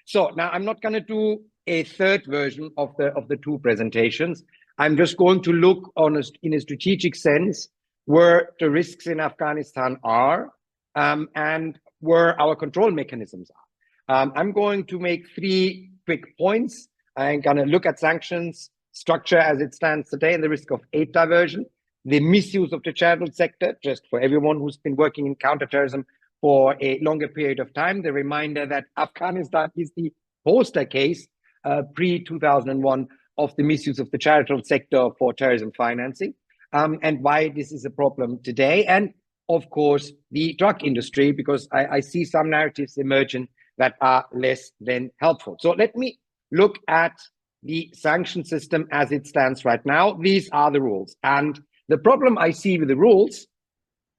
So now I'm not going to do a third version of the two presentations. I'm just going to look on in a strategic sense where the risks in Afghanistan are and where our control mechanisms are. I'm going to make three quick points. I'm going to look at sanctions structure as it stands today and the risk of aid diversion, the misuse of the charitable sector, just for everyone who's been working in counterterrorism for a longer period of time, the reminder that Afghanistan is the poster case pre-2001 of the misuse of the charitable sector for terrorism financing, and why this is a problem today. And of course, the drug industry, because I see some narratives emerging that are less than helpful. So let me look at the sanction system as it stands right now. These are the rules. And the problem I see with the rules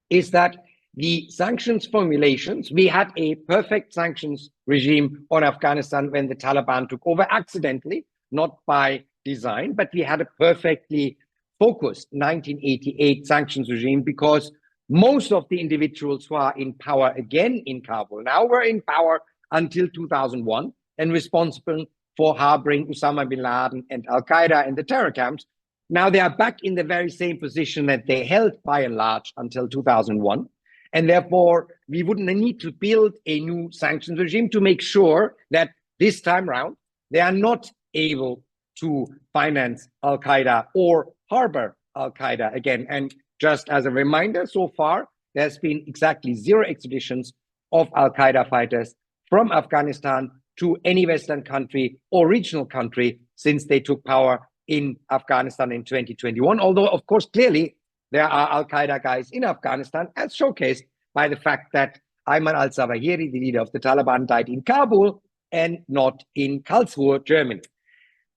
is that the sanctions formulations, we had a perfect sanctions regime on Afghanistan when the Taliban took over accidentally, not by design, but we had a perfectly focused 1988 sanctions regime because most of the individuals who are in power again in Kabul now were in power until 2001 and responsible for harboring Osama bin Laden and Al-Qaeda in the terror camps. Now they are back in the very same position that they held by and large until 2001. And therefore, we wouldn't need to build a new sanctions regime to make sure that this time around, they are not able to finance Al-Qaeda or harbor Al-Qaeda again. And just as a reminder, so far, there's been exactly 0 extraditions of Al-Qaeda fighters from Afghanistan to any Western country or regional country since they took power in Afghanistan in 2021. Although, of course, clearly, there are Al-Qaeda guys in Afghanistan, as showcased by the fact that Ayman al-Zawahiri, the leader of the Taliban, died in Kabul and not in Karlsruhe, Germany.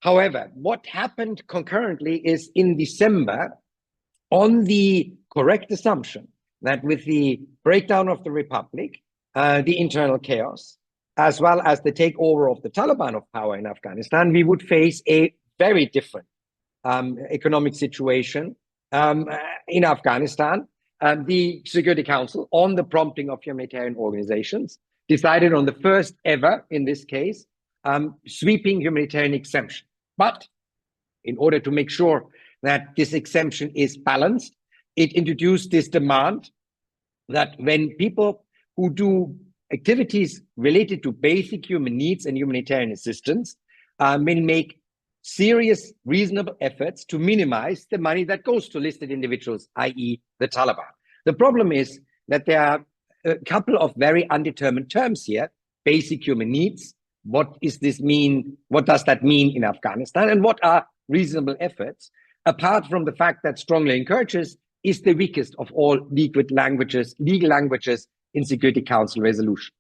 However, what happened concurrently is in December, on the correct assumption that with the breakdown of the republic, the internal chaos, as well as the takeover of the Taliban of power in Afghanistan, we would face a very different economic situation in Afghanistan. The Security Council, on the prompting of humanitarian organizations, decided on the first ever, in this case, sweeping humanitarian exemption. But in order to make sure that this exemption is balanced, it introduced this demand that when people who do activities related to basic human needs and humanitarian assistance may make serious, reasonable efforts to minimize the money that goes to listed individuals, i.e. the Taliban. The problem is that there are a couple of very undetermined terms here. Basic human needs, what does this mean? What does that mean in Afghanistan? And what are reasonable efforts? Apart from the fact that strongly encourages is the weakest of all legal languages in Security Council resolution.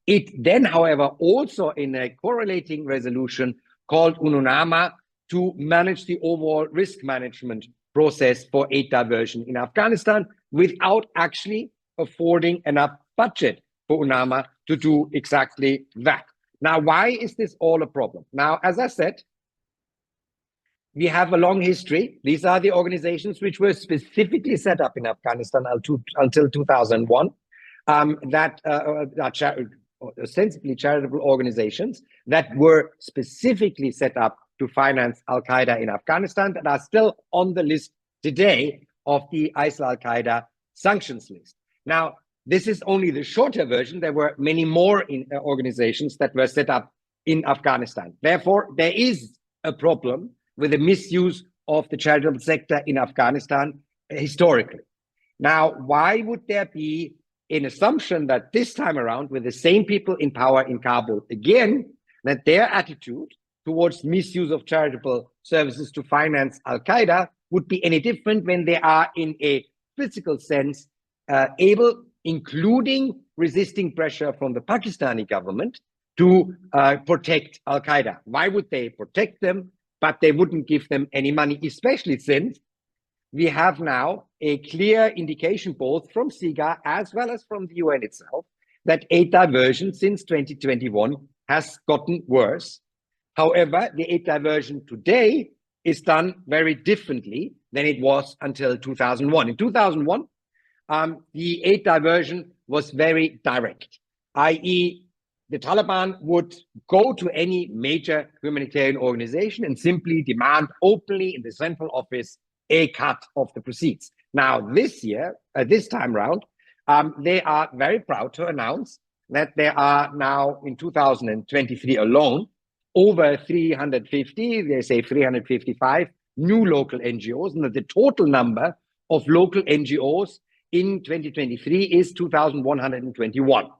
It then, however, also in a correlating resolution called UNUNAMA to manage the overall risk management process for aid diversion in Afghanistan without actually affording enough budget for UNAMA to do exactly that. Now, why is this all a problem? Now, as I said, we have a long history. These are the organizations which were specifically set up in Afghanistan until 2001, that are ostensibly charitable organizations that were specifically set up to finance Al-Qaeda in Afghanistan that are still on the list today of the ISIL Al-Qaeda sanctions list. Now, this is only the shorter version. There were many more organizations that were set up in Afghanistan. Therefore, there is a problem with the misuse of the charitable sector in Afghanistan historically. Now, why would there be an assumption that this time around, with the same people in power in Kabul again, that their attitude towards misuse of charitable services to finance Al-Qaeda would be any different when they are in a physical sense able, including resisting pressure from the Pakistani government, to protect Al-Qaeda? Why would they protect them, but they wouldn't give them any money, especially since we have now a clear indication both from SIGA as well as from the UN itself that aid diversion since 2021 has gotten worse. However, the aid diversion today is done very differently than it was until 2001. In 2001, the aid diversion was very direct, i.e. the Taliban would go to any major humanitarian organization and simply demand openly in the central office a cut of the proceeds. Now, this year, this time round, they are very proud to announce that there are now in 2023 alone over 350, they say 355 new local NGOs, and that the total number of local NGOs in 2023 is 2,121.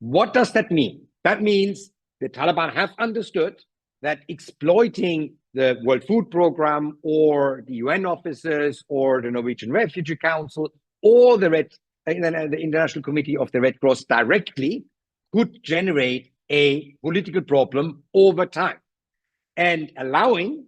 What does that mean? That means the Taliban have understood that exploiting the World Food Programme or the UN officers or the Norwegian Refugee Council or the International Committee of the Red Cross directly could generate a political problem over time, and allowing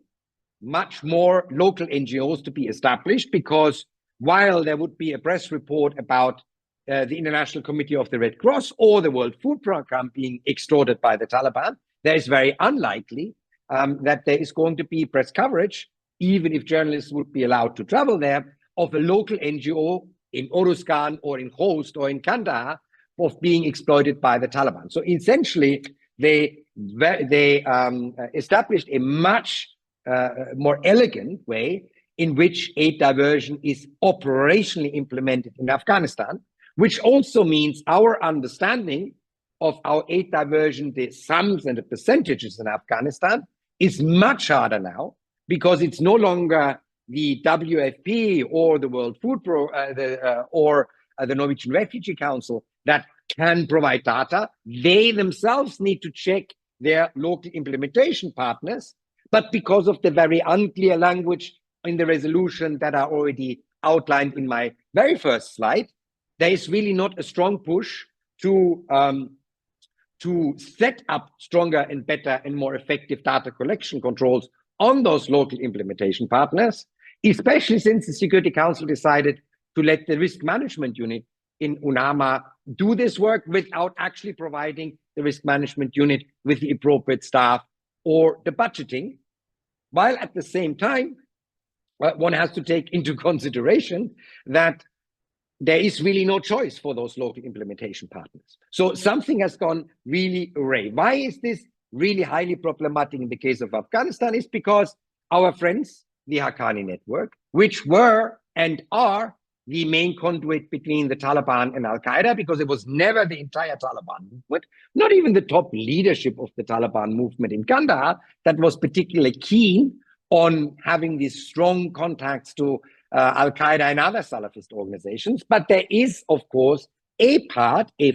much more local NGOs to be established, because while there would be a press report about the International Committee of the Red Cross or the World Food Programme being extorted by the Taliban, there is very unlikely that there is going to be press coverage, even if journalists would be allowed to travel there, of a local NGO in Uruzgan or in Khost or in Kandahar of being exploited by the Taliban. So essentially, they established a much more elegant way in which aid diversion is operationally implemented in Afghanistan, which also means our understanding of our aid diversion, the sums and the percentages in Afghanistan, is much harder now, because it's no longer the WFP or the World Food or the Norwegian Refugee Council that can provide data. They themselves need to check their local implementation partners, but because of the very unclear language in the resolution that are already outlined in my very first slide, there is really not a strong push to set up stronger and better and more effective data collection controls on those local implementation partners, especially since the Security Council decided to let the risk management unit in UNAMA do this work without actually providing the risk management unit with the appropriate staff or the budgeting, while at the same time, one has to take into consideration that there is really no choice for those local implementation partners. So something has gone really awry. Why is this really highly problematic in the case of Afghanistan? Is because our friends, the Haqqani network, which were and are the main conduit between the Taliban and Al-Qaeda, because it was never the entire Taliban movement, not even the top leadership of the Taliban movement in Kandahar, that was particularly keen on having these strong contacts to Al-Qaeda and other Salafist organizations. But there is, of course, a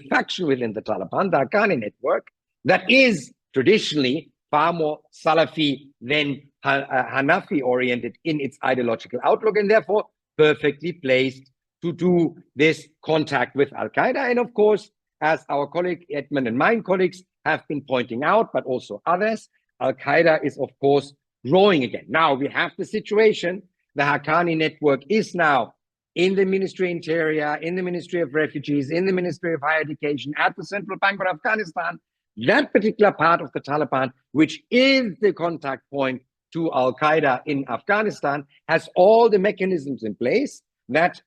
faction within the Taliban, the Haqqani network, that is traditionally far more Salafi than Hanafi-oriented in its ideological outlook, and therefore perfectly placed to do this contact with Al-Qaeda. And of course, as our colleague Edmund and my colleagues have been pointing out, but also others, Al-Qaeda is, of course, growing again. Now we have the situation. The Haqqani network is now in the Ministry of Interior, in the Ministry of Refugees, in the Ministry of Higher Education, at the Central Bank of Afghanistan. That particular part of the Taliban, which is the contact point to Al-Qaeda in Afghanistan, has all the mechanisms in place that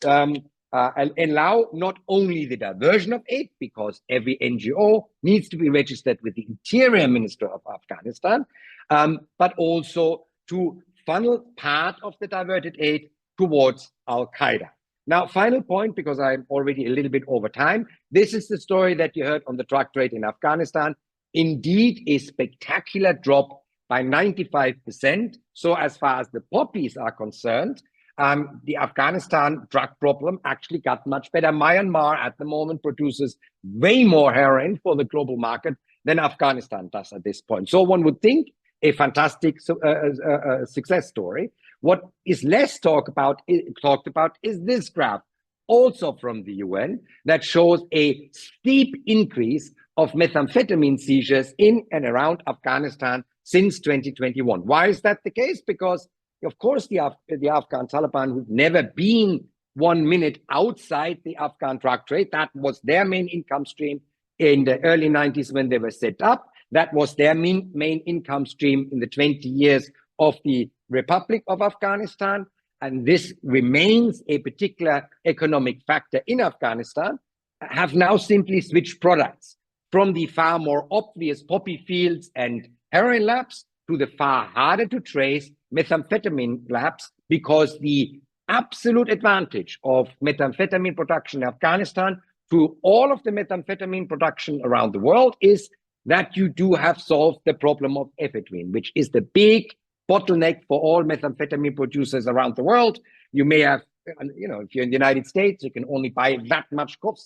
allow not only the diversion of aid, because every NGO needs to be registered with the Interior Minister of Afghanistan, but also to funnel part of the diverted aid towards Al-Qaeda. Now, final point, because I'm already a little bit over time, this is the story that you heard on the drug trade in Afghanistan. Indeed, a spectacular drop by 95%. So as far as the poppies are concerned, the Afghanistan drug problem actually got much better. Myanmar at the moment produces way more heroin for the global market than Afghanistan does at this point. So one would think a fantastic success story. What is less talked about is this graph, also from the UN, that shows a steep increase of methamphetamine seizures in and around Afghanistan since 2021. Why is that the case? Because, of course, the Afghan Taliban, who've never been 1 minute outside the Afghan drug trade, that was their main income stream in the early 90s when they were set up. That was their main income stream in the 20 years of the Republic of Afghanistan. And this remains a particular economic factor in Afghanistan, have now simply switched products from the far more obvious poppy fields and heroin labs to the far harder to trace methamphetamine labs, because the absolute advantage of methamphetamine production in Afghanistan to all of the methamphetamine production around the world is that you do have solved the problem of ephedrine, which is the big bottleneck for all methamphetamine producers around the world. You may have, if you're in the United States, you can only buy that much cough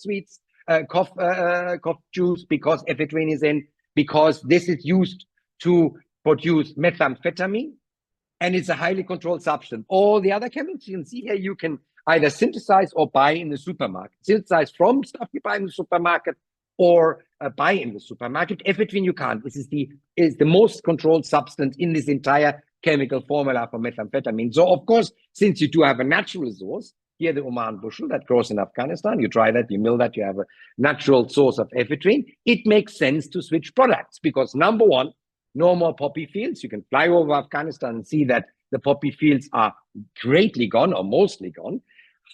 juice because ephedrine is in, because this is used to produce methamphetamine, and it's a highly controlled substance. All the other chemicals you can see here, you can either synthesize or buy in the supermarket. Synthesize from stuff you buy in the supermarket or buy in the supermarket. Ephedrine you can't. This is the most controlled substance in this entire chemical formula for methamphetamine. So of course, since you do have a natural resource, here the Oman bushel that grows in Afghanistan, you dry that, you mill that, you have a natural source of ephedrine, it makes sense to switch products because number one, no more poppy fields. You can fly over Afghanistan and see that the poppy fields are greatly gone or mostly gone.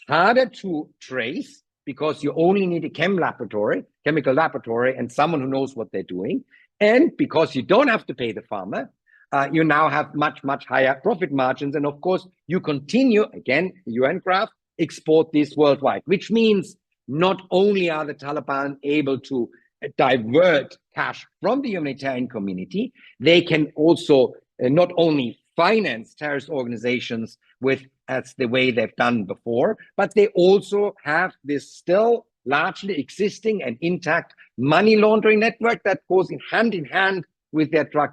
Harder to trace because you only need a chemical laboratory, and someone who knows what they're doing. And because you don't have to pay the farmer, you now have much, much higher profit margins. And of course, you continue, again, UN graph, export this worldwide, which means not only are the Taliban able to divert cash from the humanitarian community, they can also not only finance terrorist organizations as the way they've done before, but they also have this still largely existing and intact money laundering network that goes hand in hand with their drug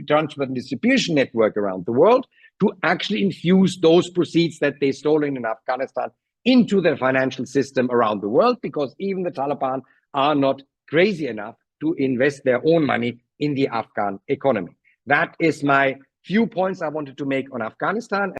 transport and distribution network around the world to actually infuse those proceeds that they stolen in Afghanistan into the financial system around the world, because even the Taliban are not crazy enough to invest their own money in the Afghan economy. That is my few points I wanted to make on Afghanistan.